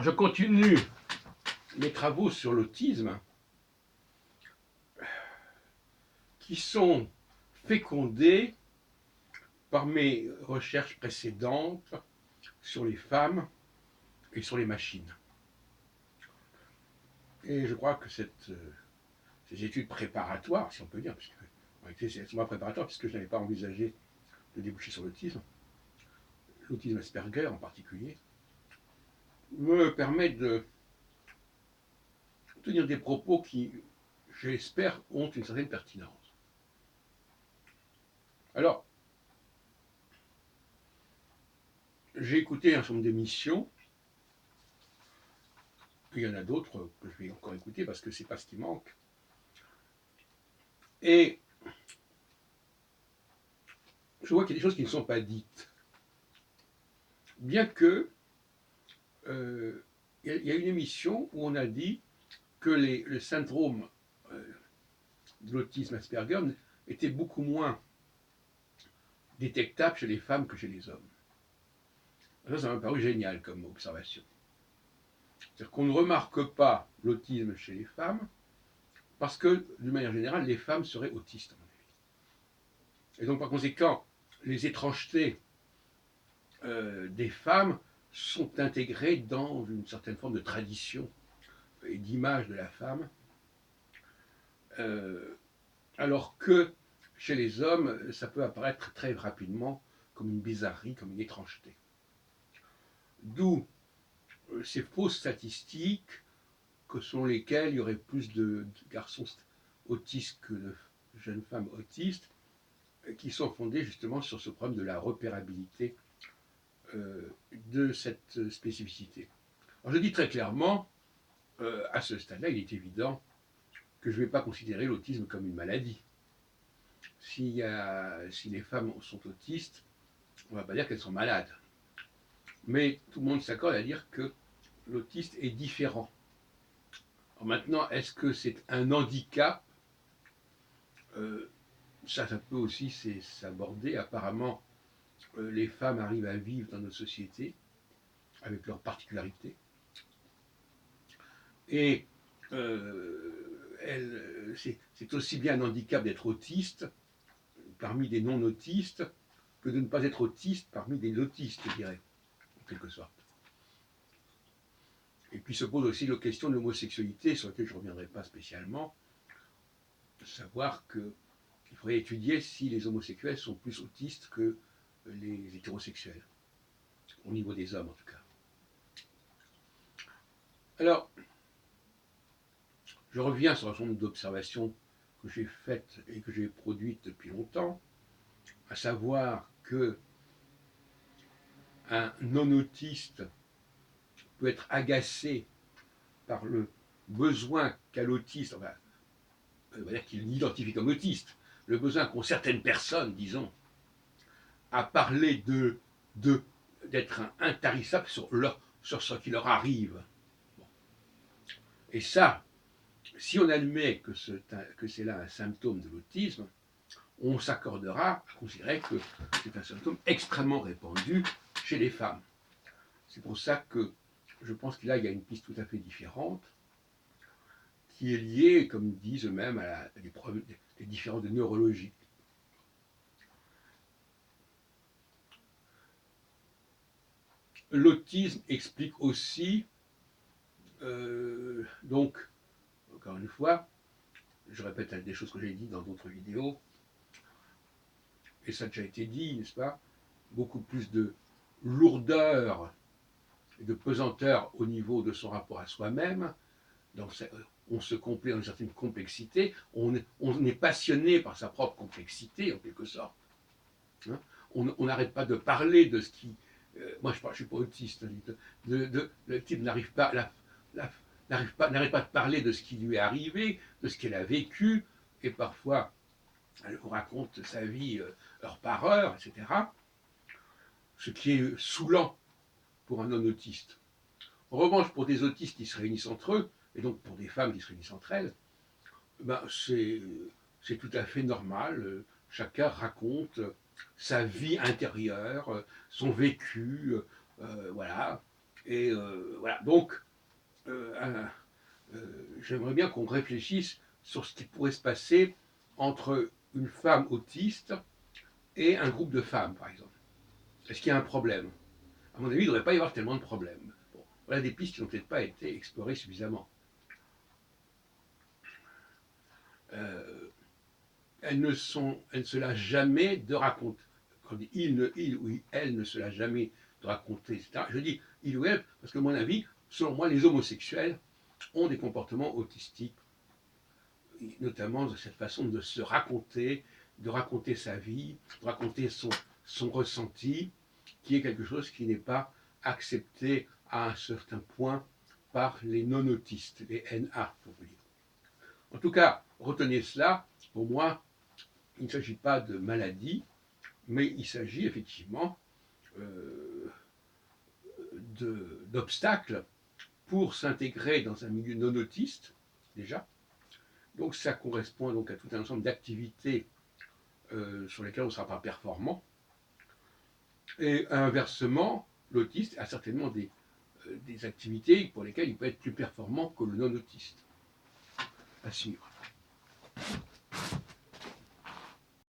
Alors, je continue mes travaux sur l'autisme qui sont fécondés par mes recherches précédentes sur les femmes et sur les machines. Et je crois que ces études préparatoires, si on peut dire, puisque en réalité c'est moi préparatoire, puisque je n'avais pas envisagé de déboucher sur l'autisme Asperger en particulier, me permettent de tenir des propos qui, j'espère, ont une certaine pertinence. Alors, j'ai écouté un certain nombre d'émissions, il y en a d'autres que je vais encore écouter parce que c'est pas ce qui manque. Et je vois qu'il y a des choses qui ne sont pas dites. Bien que il y a une émission où on a dit que le syndrome de l'autisme Asperger était beaucoup moins détectable chez les femmes que chez les hommes. Ça m'a paru génial comme observation. C'est-à-dire qu'on ne remarque pas l'autisme chez les femmes parce que, d'une manière générale, les femmes seraient autistes, à mon avis. Et donc, par conséquent, les étrangetés des femmes sont intégrées dans une certaine forme de tradition et d'image de la femme, alors que chez les hommes, ça peut apparaître très rapidement comme une bizarrerie, comme une étrangeté. D'où ces fausses statistiques que selon lesquelles il y aurait plus de garçons autistes que de jeunes femmes autistes, qui sont fondées justement sur ce problème de la repérabilité de cette spécificité. Alors je dis très clairement, à ce stade-là, il est évident que je ne vais pas considérer l'autisme comme une maladie. Si les femmes sont autistes, on ne va pas dire qu'elles sont malades. Mais tout le monde s'accorde à dire que l'autiste est différent. Alors maintenant, est-ce que c'est un handicap ça peut aussi s'aborder. Apparemment, les femmes arrivent à vivre dans notre société avec leurs particularités. Et c'est aussi bien un handicap d'être autiste parmi des non-autistes que de ne pas être autiste parmi des autistes, je dirais, en quelque sorte. Et puis se pose aussi la question de l'homosexualité, sur laquelle je ne reviendrai pas spécialement, de savoir qu'il faudrait étudier si les homosexuels sont plus autistes que les hétérosexuels, au niveau des hommes en tout cas. Alors, je reviens sur un certain nombre d'observations que j'ai faites et que j'ai produites depuis longtemps, à savoir que un non-autiste peut être agacé par le besoin qu'a l'autiste, enfin, on va dire qu'il l'identifie comme autiste, le besoin qu'ont certaines personnes, disons, à parler d'être intarissable sur ce qui leur arrive. Bon. Et ça, si on admet que c'est là un symptôme de l'autisme, on s'accordera à considérer que c'est un symptôme extrêmement répandu chez les femmes. C'est pour ça que je pense que là, il y a une piste tout à fait différente, qui est liée, comme ils disent eux-mêmes, à des problèmes, des différences de neurologie. L'autisme explique aussi, donc, encore une fois, je répète des choses que j'ai dites dans d'autres vidéos, et ça a déjà été dit, n'est-ce pas, beaucoup plus de lourdeur et de pesanteur au niveau de son rapport à soi-même. On se complaît dans une certaine complexité, on est passionné par sa propre complexité, en quelque sorte. Hein, on n'arrête pas de parler de ce qui... moi, je ne suis pas autiste. Le type n'arrête pas de parler de ce qui lui est arrivé, de ce qu'elle a vécu, et parfois, elle vous raconte sa vie heure par heure, etc. Ce qui est saoulant pour un non-autiste. En revanche, pour des autistes qui se réunissent entre eux, et donc pour des femmes qui se réunissent entre elles, ben c'est tout à fait normal. Chacun raconte sa vie intérieure, son vécu, voilà. Et voilà, donc j'aimerais bien qu'on réfléchisse sur ce qui pourrait se passer entre une femme autiste et un groupe de femmes, par exemple. Est-ce qu'il y a un problème? À mon avis, il ne devrait pas y avoir tellement de problèmes. Bon, voilà des pistes qui n'ont peut-être pas été explorées suffisamment. Elles ne se lâchent jamais de raconter. Quand il ou elle ne se lâche jamais de raconter, etc. Je dis il ou elle parce que, à mon avis, selon moi, les homosexuels ont des comportements autistiques, notamment de cette façon de raconter sa vie, de raconter son ressenti, qui est quelque chose qui n'est pas accepté à un certain point par les non-autistes, les NA, pour vous dire. En tout cas, retenez cela, pour moi, il ne s'agit pas de maladie, mais il s'agit effectivement euh, d'obstacles pour s'intégrer dans un milieu non autiste, déjà. Donc ça correspond donc à tout un ensemble d'activités sur lesquelles on ne sera pas performant. Et inversement, l'autiste a certainement des activités pour lesquelles il peut être plus performant que le non-autiste. À suivre.